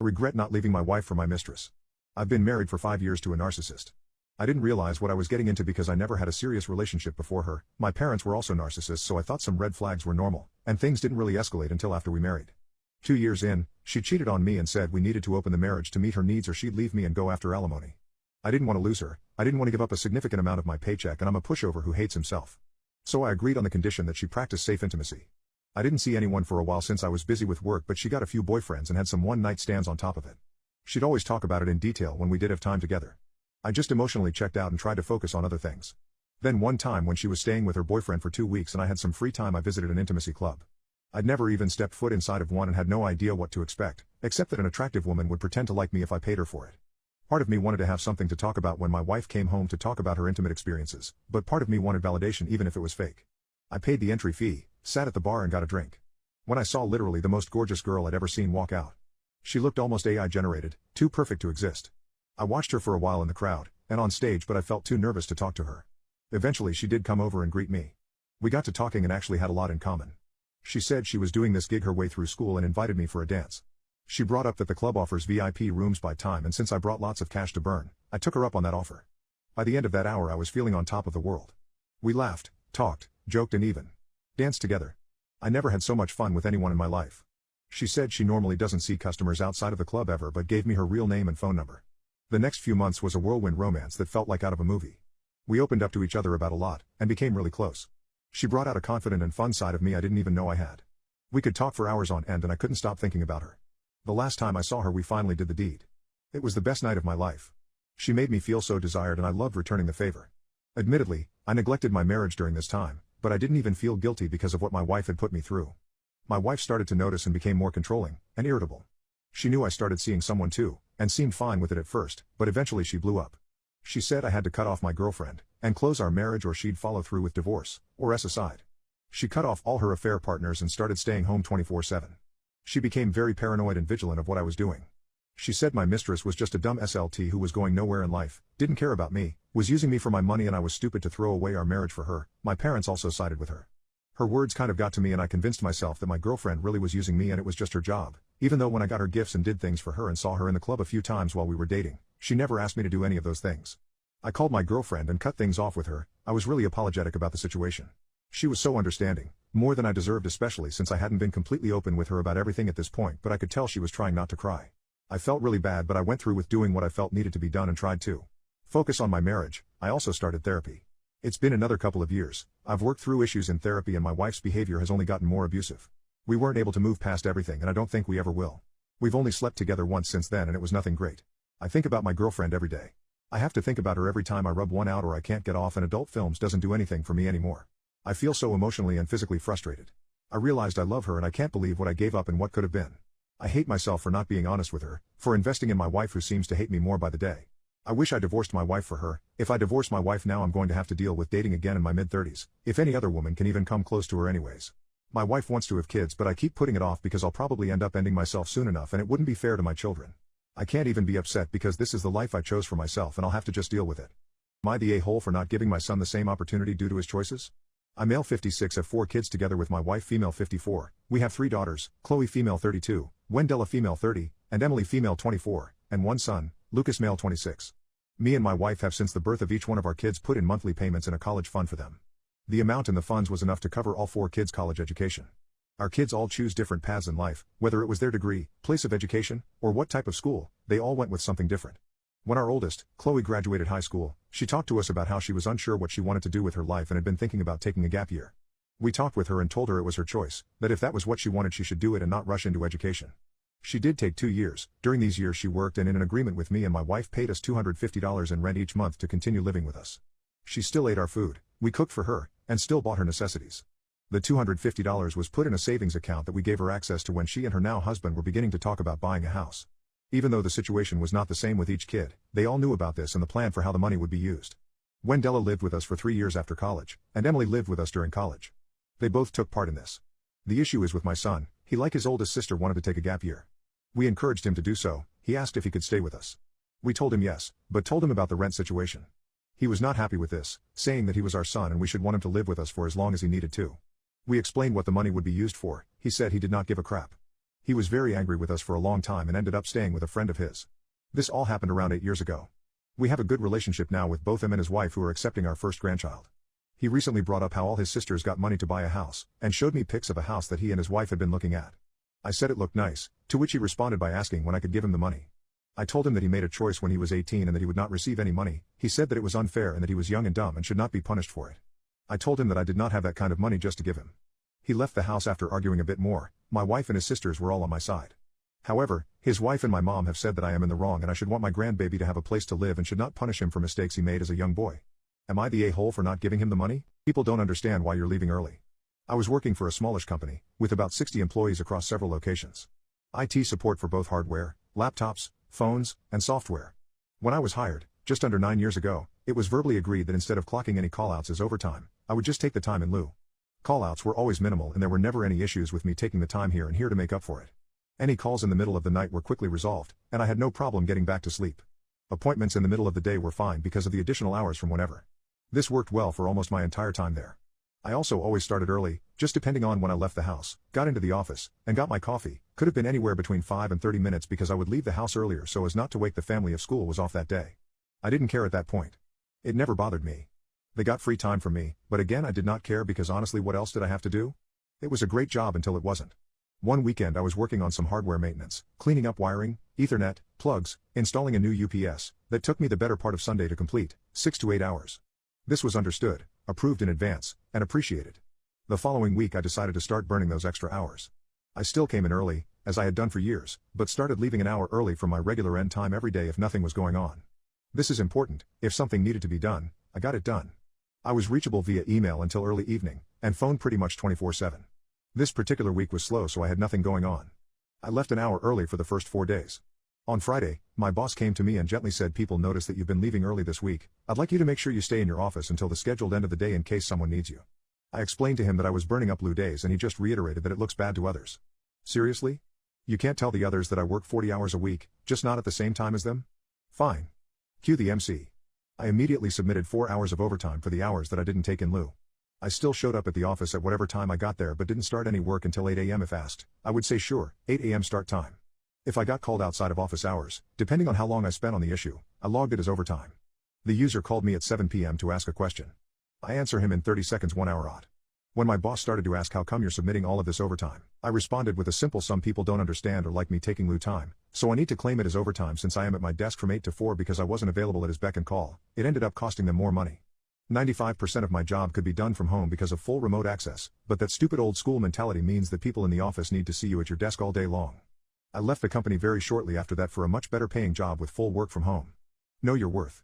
I regret not leaving my wife for my mistress. I've been married for 5 years to a narcissist. I didn't realize what I was getting into because I never had a serious relationship before her. My parents were also narcissists, so I thought some red flags were normal, and things didn't really escalate until after we married. 2 years in, she cheated on me and said we needed to open the marriage to meet her needs or she'd leave me and go after alimony. I didn't want to lose her, I didn't want to give up a significant amount of my paycheck, and I'm a pushover who hates himself. So I agreed on the condition that she practice safe intimacy. I didn't see anyone for a while since I was busy with work, but she got a few boyfriends and had some one-night stands on top of it. She'd always talk about it in detail when we did have time together. I just emotionally checked out and tried to focus on other things. Then one time when she was staying with her boyfriend for 2 weeks and I had some free time, I visited an intimacy club. I'd never even stepped foot inside of one and had no idea what to expect, except that an attractive woman would pretend to like me if I paid her for it. Part of me wanted to have something to talk about when my wife came home to talk about her intimate experiences, but part of me wanted validation even if it was fake. I paid the entry fee, sat at the bar and got a drink. When I saw literally the most gorgeous girl I'd ever seen walk out. She looked almost AI generated, too perfect to exist. I watched her for a while in the crowd, and on stage, but I felt too nervous to talk to her. Eventually she did come over and greet me. We got to talking and actually had a lot in common. She said she was doing this gig her way through school and invited me for a dance. She brought up that the club offers VIP rooms by time, and since I brought lots of cash to burn, I took her up on that offer. By the end of that hour I was feeling on top of the world. We laughed, talked, joked and even danced together. I never had so much fun with anyone in my life. She said she normally doesn't see customers outside of the club ever, but gave me her real name and phone number. The next few months was a whirlwind romance that felt like out of a movie. We opened up to each other about a lot, and became really close. She brought out a confident and fun side of me I didn't even know I had. We could talk for hours on end and I couldn't stop thinking about her. The last time I saw her we finally did the deed. It was the best night of my life. She made me feel so desired and I loved returning the favor. Admittedly, I neglected my marriage during this time, but I didn't even feel guilty because of what my wife had put me through. My wife started to notice and became more controlling, and irritable. She knew I started seeing someone too, and seemed fine with it at first, but eventually she blew up. She said I had to cut off my girlfriend, and close our marriage or she'd follow through with divorce, or aside. She cut off all her affair partners and started staying home 24/7. She became very paranoid and vigilant of what I was doing. She said my mistress was just a dumb SLT who was going nowhere in life, didn't care about me, was using me for my money, and I was stupid to throw away our marriage for her. My parents also sided with her. Her words kind of got to me and I convinced myself that my girlfriend really was using me and it was just her job, even though when I got her gifts and did things for her and saw her in the club a few times while we were dating, she never asked me to do any of those things. I called my girlfriend and cut things off with her. I was really apologetic about the situation. She was so understanding, more than I deserved, especially since I hadn't been completely open with her about everything at this point, but I could tell she was trying not to cry. I felt really bad, but I went through with doing what I felt needed to be done and tried to focus on my marriage. I also started therapy. It's been another couple of years. I've worked through issues in therapy and my wife's behavior has only gotten more abusive. We weren't able to move past everything and I don't think we ever will. We've only slept together once since then and it was nothing great. I think about my girlfriend every day. I have to think about her every time I rub one out or I can't get off, and adult films doesn't do anything for me anymore. I feel so emotionally and physically frustrated. I realized I love her and I can't believe what I gave up and what could have been. I hate myself for not being honest with her, for investing in my wife who seems to hate me more by the day. I wish I divorced my wife for her. If I divorce my wife now I'm going to have to deal with dating again in my mid-30s, if any other woman can even come close to her anyways. My wife wants to have kids but I keep putting it off because I'll probably end up ending myself soon enough and it wouldn't be fair to my children. I can't even be upset because this is the life I chose for myself and I'll have to just deal with it. Am I the a-hole for not giving my son the same opportunity due to his choices? I'm male 56, have 4 kids together with my wife female 54, we have 3 daughters, Chloe female 32, Wendella female 30, and Emily female 24, and 1 son, Lucas male 26. Me and my wife have since the birth of each one of our kids put in monthly payments in a college fund for them. The amount in the funds was enough to cover all 4 kids' college education. Our kids all choose different paths in life, whether it was their degree, place of education, or what type of school, they all went with something different. When our oldest, Chloe, graduated high school, she talked to us about how she was unsure what she wanted to do with her life and had been thinking about taking a gap year. We talked with her and told her it was her choice, that if that was what she wanted she should do it and not rush into education. She did take 2 years. During these years she worked and in an agreement with me and my wife paid us $250 in rent each month to continue living with us. She still ate our food, we cooked for her, and still bought her necessities. The $250 was put in a savings account that we gave her access to when she and her now husband were beginning to talk about buying a house. Even though the situation was not the same with each kid, they all knew about this and the plan for how the money would be used. Wendella lived with us for 3 years after college, and Emily lived with us during college. They both took part in this. The issue is with my son. He, like his oldest sister, wanted to take a gap year. We encouraged him to do so. He asked if he could stay with us. We told him yes, but told him about the rent situation. He was not happy with this, saying that he was our son and we should want him to live with us for as long as he needed to. We explained what the money would be used for. He said he did not give a crap. He was very angry with us for a long time and ended up staying with a friend of his. This all happened around 8 years ago. We have a good relationship now with both him and his wife who are accepting our first grandchild. He recently brought up how all his sisters got money to buy a house, and showed me pics of a house that he and his wife had been looking at. I said it looked nice, to which he responded by asking when I could give him the money. I told him that he made a choice when he was 18 and that he would not receive any money. He said that it was unfair and that he was young and dumb and should not be punished for it. I told him that I did not have that kind of money just to give him. He left the house after arguing a bit more. My wife and his sisters were all on my side. However, his wife and my mom have said that I am in the wrong and I should want my grandbaby to have a place to live and should not punish him for mistakes he made as a young boy. Am I the a-hole for not giving him the money? People don't understand why you're leaving early. I was working for a smallish company, with about 60 employees across several locations. IT support for both hardware, laptops, phones, and software. When I was hired, just under 9 years ago, it was verbally agreed that instead of clocking any callouts as overtime, I would just take the time in lieu. Callouts were always minimal and there were never any issues with me taking the time here and here to make up for it. Any calls in the middle of the night were quickly resolved, and I had no problem getting back to sleep. Appointments in the middle of the day were fine because of the additional hours from whenever. This worked well for almost my entire time there. I also always started early, just depending on when I left the house, got into the office, and got my coffee. Could have been anywhere between 5 and 30 minutes because I would leave the house earlier so as not to wake the family if school was off that day. I didn't care at that point. It never bothered me. They got free time from me, but again I did not care because honestly what else did I have to do? It was a great job until it wasn't. One weekend I was working on some hardware maintenance, cleaning up wiring, Ethernet, plugs, installing a new UPS, that took me the better part of Sunday to complete, 6 to 8 hours. This was understood, approved in advance, and appreciated. The following week I decided to start burning those extra hours. I still came in early, as I had done for years, but started leaving an hour early from my regular end time every day if nothing was going on. This is important. If something needed to be done, I got it done. I was reachable via email until early evening, and phone pretty much 24/7. This particular week was slow so I had nothing going on. I left an hour early for the first 4 days. On Friday, my boss came to me and gently said, "People notice that you've been leaving early this week. I'd like you to make sure you stay in your office until the scheduled end of the day in case someone needs you." I explained to him that I was burning up blue days and he just reiterated that it looks bad to others. Seriously? You can't tell the others that I work 40 hours a week, just not at the same time as them? Fine. Cue the MC. I immediately submitted 4 hours of overtime for the hours that I didn't take in lieu. I still showed up at the office at whatever time I got there but didn't start any work until 8 a.m. if asked. I would say sure, 8 a.m. start time. If I got called outside of office hours, depending on how long I spent on the issue, I logged it as overtime. The user called me at 7 p.m. to ask a question. I answer him in 30 seconds 1 hour odd. When my boss started to ask how come you're submitting all of this overtime, I responded with a simple some people don't understand or like me taking lieu time, so I need to claim it as overtime since I am at my desk from 8 to 4 because I wasn't available at his beck and call. It ended up costing them more money. 95% of my job could be done from home because of full remote access, but that stupid old school mentality means that people in the office need to see you at your desk all day long. I left the company very shortly after that for a much better paying job with full work from home. Know your worth.